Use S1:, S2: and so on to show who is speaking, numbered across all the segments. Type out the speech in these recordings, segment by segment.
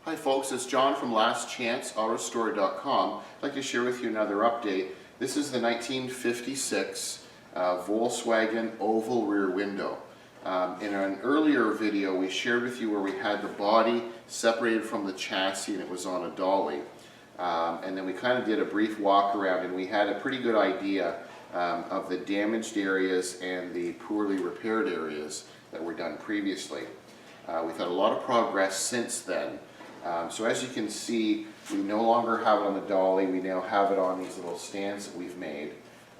S1: Hi folks, it's John from lastchanceautorestore.com. I'd like to share with you another update. This is the 1956 Volkswagen Oval Rear Window. In an earlier video we shared with you where we had the body separated from the chassis and it was on a dolly. And then we kind of did a brief walk around and we had a pretty good idea of the damaged areas and the poorly repaired areas that were done previously. We've had a lot of progress since then. So as you can see, we no longer have it on the dolly, we now have it on these little stands that we've made.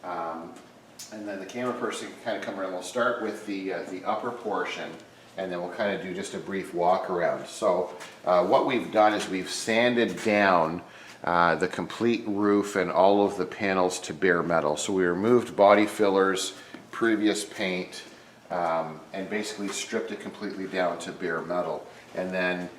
S1: And then the camera person can kind of come around. We'll start with the upper portion and then we'll kind of do just a brief walk around. So what we've done is we've sanded down the complete roof and all of the panels to bare metal. So we removed body fillers, previous paint, and basically stripped it completely down to bare metal. And then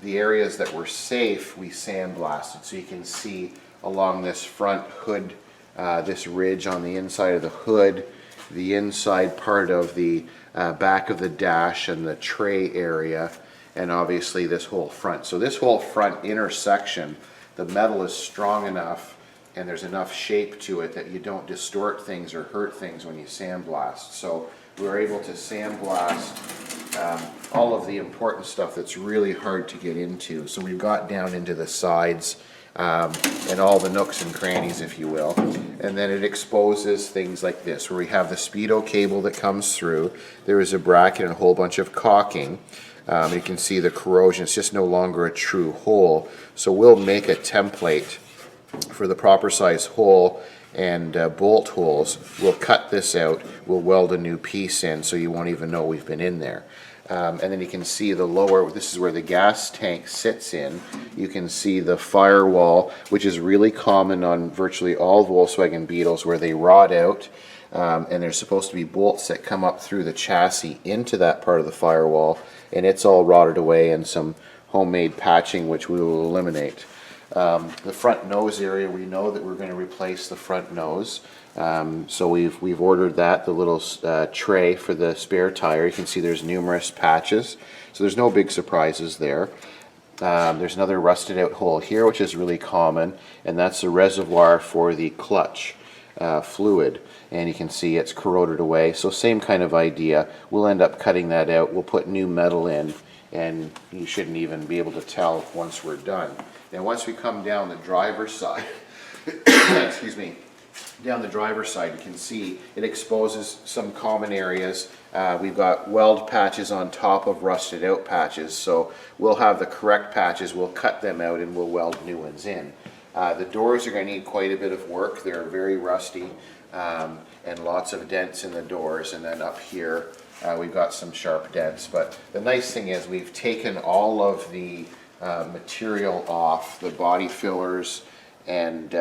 S1: the areas that were safe we sandblasted, so you can see along this front hood, this ridge on the inside of the hood, the inside part of the back of the dash and the tray area, and obviously this whole front. So this whole front intersection, the metal is strong enough and there's enough shape to it that you don't distort things or hurt things when you sandblast. So we were able to sandblast all of the important stuff that's really hard to get into. So we've got down into the sides and all the nooks and crannies, if you will. And then it exposes things like this, where we have the speedo cable that comes through. There is a bracket and a whole bunch of caulking. You can see the corrosion. It's just no longer a true hole. So we'll make a template for the proper size hole and bolt holes. We'll cut this out, we'll weld a new piece in so you won't even know we've been in there. And then you can see the lower, this is where the gas tank sits in. You can see the firewall, which is really common on virtually all Volkswagen Beetles, where they rot out. And there's supposed to be bolts that come up through the chassis into that part of the firewall, and it's all rotted away, and some homemade patching which we will eliminate. The front nose area, we know that we're going to replace the front nose. So we've ordered that, the little tray for the spare tire. You can see there's numerous patches, so there's no big surprises there. There's another rusted out hole here, which is really common, and that's the reservoir for the clutch fluid, and you can see it's corroded away. So same kind of idea. We'll end up cutting that out, we'll put new metal in, and you shouldn't even be able to tell once we're done. Now once we come down the driver's side, excuse me, down the driver's side, you can see it exposes some common areas. We've got weld patches on top of rusted out patches, so we'll have the correct patches, we'll cut them out and we'll weld new ones in. The doors are going to need quite a bit of work. They're very rusty and lots of dents in the doors, and then up here we've got some sharp dents. But the nice thing is we've taken all of the material off, the body fillers and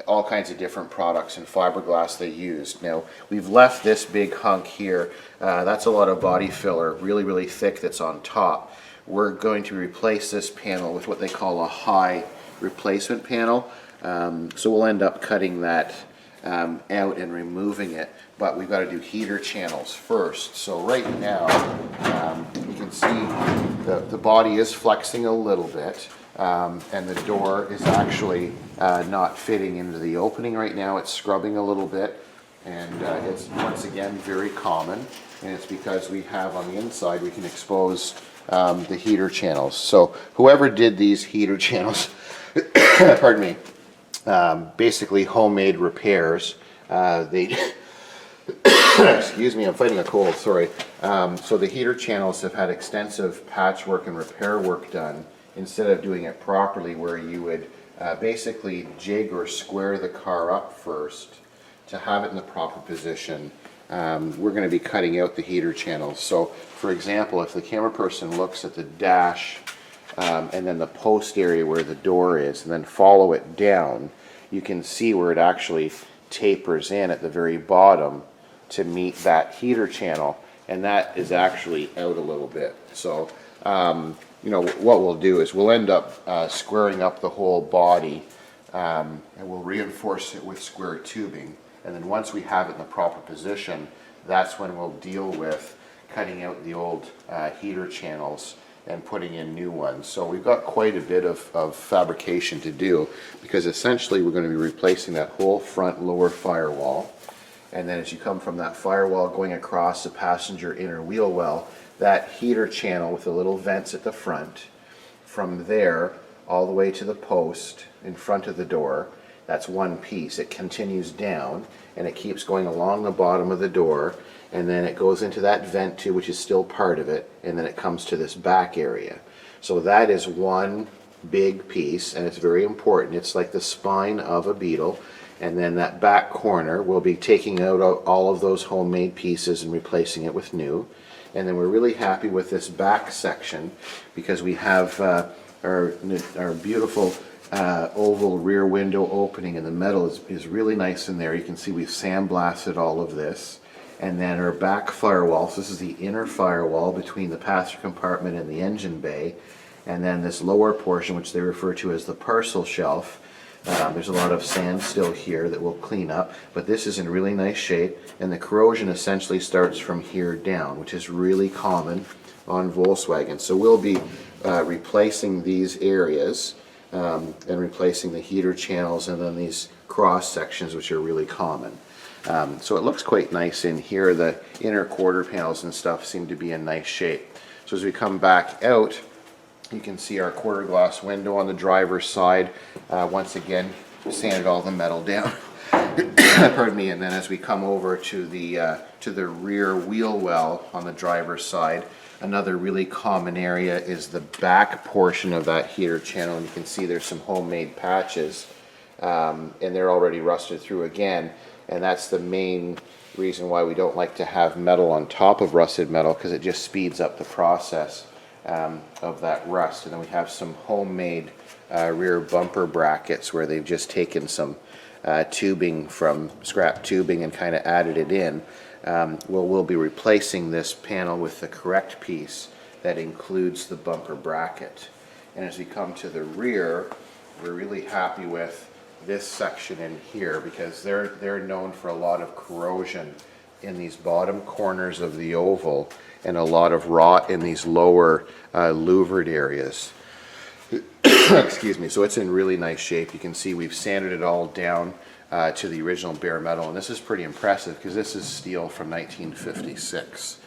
S1: all kinds of different products and fiberglass they used. Now we've left this big hunk here, that's a lot of body filler, really thick, that's on top. We're going to replace this panel with what they call a high replacement panel, so we'll end up cutting that out and removing it, but we've got to do heater channels first. So right now you can see the body is flexing a little bit, and the door is actually not fitting into the opening right now. It's scrubbing a little bit, and it's once again very common, and it's because we have on the inside we can expose the heater channels. So whoever did these heater channels pardon me, basically homemade repairs. They excuse me, I'm fighting a cold, sorry. So the heater channels have had extensive patchwork and repair work done, instead of doing it properly, where you would basically jig or square the car up first to have it in the proper position. We're going to be cutting out the heater channels. So for example, if the camera person looks at the dash and then the post area where the door is, and then follow it down, you can see where it actually tapers in at the very bottom to meet that heater channel, and that is actually out a little bit. So you know, what we'll do is we'll end up squaring up the whole body, and we'll reinforce it with square tubing, and then once we have it in the proper position, that's when we'll deal with cutting out the old heater channels and putting in new ones. So we've got quite a bit of fabrication to do, because essentially we're going to be replacing that whole front lower firewall. And then as you come from that firewall going across the passenger inner wheel well, that heater channel with the little vents at the front, from there all the way to the post in front of the door, that's one piece. It continues down and it keeps going along the bottom of the door, and then it goes into that vent too, which is still part of it, and then it comes to this back area. So that is one big piece, and it's very important. It's like the spine of a Beetle. And then that back corner, we'll be taking out all of those homemade pieces and replacing it with new. And then we're really happy with this back section, because we have our beautiful oval rear window opening, and the metal is really nice in there. You can see we've sandblasted all of this. And then our back firewall, so this is the inner firewall between the passenger compartment and the engine bay. And then this lower portion, which they refer to as the parcel shelf, there's a lot of sand still here that we'll clean up, but this is in really nice shape, and the corrosion essentially starts from here down, which is really common on Volkswagen. So we'll be replacing these areas and replacing the heater channels, and then these cross sections, which are really common. So it looks quite nice in here. The inner quarter panels and stuff seem to be in nice shape. So as we come back out, you can see our quarter glass window on the driver's side. Once again, sanded all the metal down. Pardon me. And then as we come over to the rear wheel well on the driver's side, another really common area is the back portion of that heater channel. And you can see there's some homemade patches, and they're already rusted through again. And that's the main reason why we don't like to have metal on top of rusted metal, because it just speeds up the process of that rust. And then we have some homemade rear bumper brackets where they've just taken some tubing from scrap tubing and kind of added it in. We'll be replacing this panel with the correct piece that includes the bumper bracket. And as we come to the rear, we're really happy with this section in here, because they're known for a lot of corrosion in these bottom corners of the oval, and a lot of rot in these lower louvered areas. Excuse me. So it's in really nice shape. You can see we've sanded it all down to the original bare metal, and this is pretty impressive because this is steel from 1956.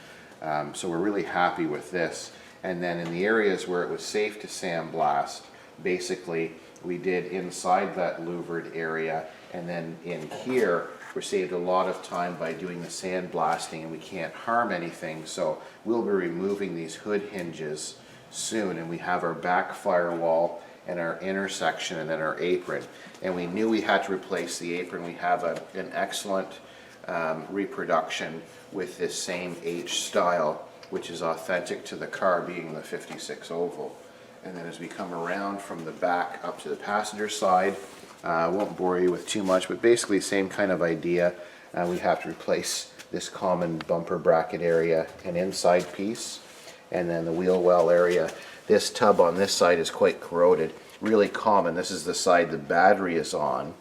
S1: So we're really happy with this. And then in the areas where it was safe to sandblast, basically we did inside that louvered area, and then in here we saved a lot of time by doing the sandblasting, and we can't harm anything. So we'll be removing these hood hinges soon, and we have our back firewall and our intersection and then our apron. And we knew we had to replace the apron. We have an excellent reproduction with this same H style, which is authentic to the car, being the 56 oval. And then as we come around from the back up to the passenger side, I won't bore you with too much, but basically same kind of idea. We have to replace this common bumper bracket area and inside piece, and then the wheel well area. This tub on this side is quite corroded, really common. This is the side the battery is on,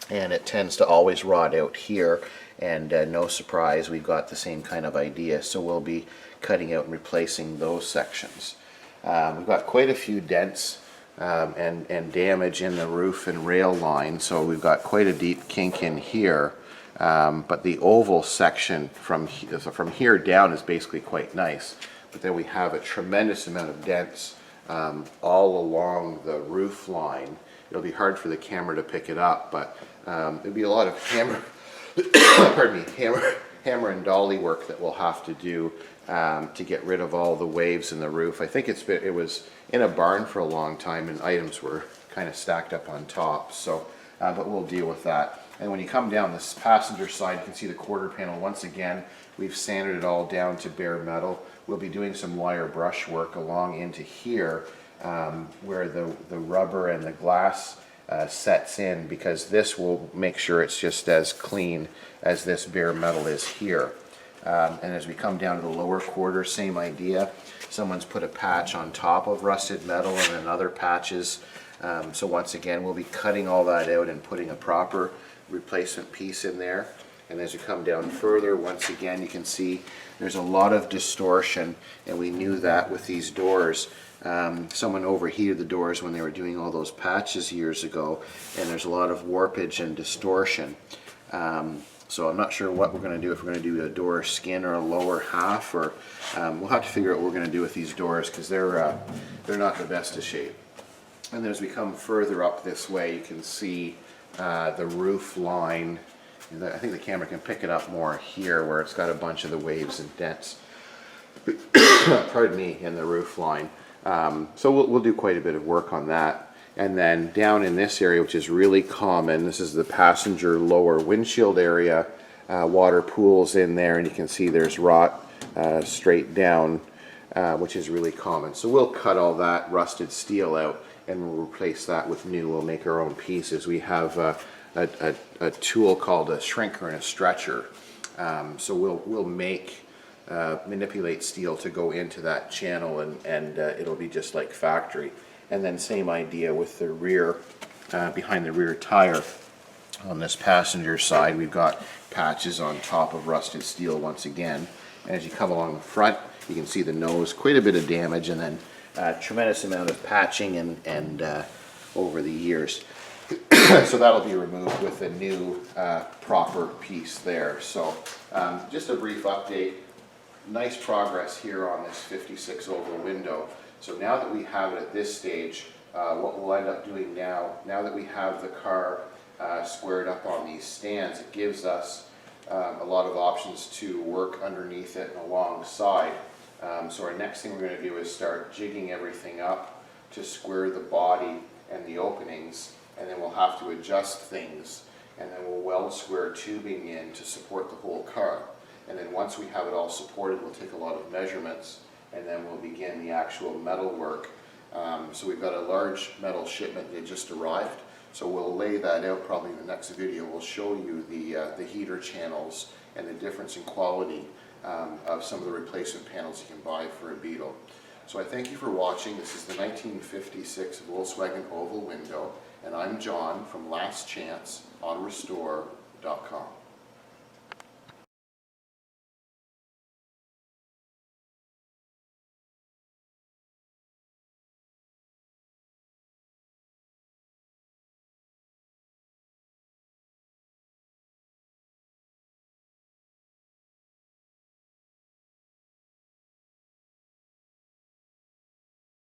S1: and it tends to always rot out here, and no surprise, we've got the same kind of idea. So we'll be cutting out and replacing those sections. We've got quite a few dents and damage in the roof and rail line, so we've got quite a deep kink in here. But the oval section from here down is basically quite nice. But then we have a tremendous amount of dents all along the roof line. It'll be hard for the camera to pick it up, but there'll be a lot of hammer and dolly work that we'll have to do to get rid of all the waves in the roof. I think it was in a barn for a long time, and items were kind of stacked up on top. So, but we'll deal with that. And when you come down this passenger side, you can see the quarter panel. Once again, we've sanded it all down to bare metal. We'll be doing some wire brush work along into here, where the rubber and the glass sets in, because this will make sure it's just as clean as this bare metal is here. And as we come down to the lower quarter, same idea. Someone's put a patch on top of rusted metal and then other patches. So once again, we'll be cutting all that out and putting a proper replacement piece in there. And as you come down further, once again, you can see there's a lot of distortion, and we knew that with these doors. Someone overheated the doors when they were doing all those patches years ago, and there's a lot of warpage and distortion. So I'm not sure what we're going to do, if we're going to do a door skin or a lower half, or we'll have to figure out what we're going to do with these doors, because they're not the best of shape. And as we come further up this way, you can see the roof line. I think the camera can pick it up more here, where it's got a bunch of the waves and dents, pardon me, in the roof line. So we'll do quite a bit of work on that. And then down in this area, which is really common, this is the passenger lower windshield area, water pools in there, and you can see there's rot straight down, which is really common. So we'll cut all that rusted steel out, and we'll replace that with new. We'll make our own pieces. We have a tool called a shrinker and a stretcher. So we'll manipulate steel to go into that channel, and it'll be just like factory. And then same idea with the rear, behind the rear tire. On this passenger side, we've got patches on top of rusted steel once again. And as you come along the front, you can see the nose, quite a bit of damage, and then tremendous amount of patching and over the years. So that'll be removed with a new proper piece there. So just a brief update. Nice progress here on this 56 oval window. So now that we have it at this stage, what we'll end up doing now that we have the car squared up on these stands, it gives us a lot of options to work underneath it and alongside. So our next thing we're going to do is start jigging everything up to square the body and the openings, and then we'll have to adjust things, and then we'll weld square tubing in to support the whole car. And then once we have it all supported, we'll take a lot of measurements, and then we'll begin the actual metal work. So we've got a large metal shipment that just arrived, so we'll lay that out probably in the next video. We'll show you the heater channels and the difference in quality of some of the replacement panels you can buy for a Beetle. So I thank you for watching. This is the 1956 Volkswagen Oval Window, and I'm John from lastchanceautorestore.com.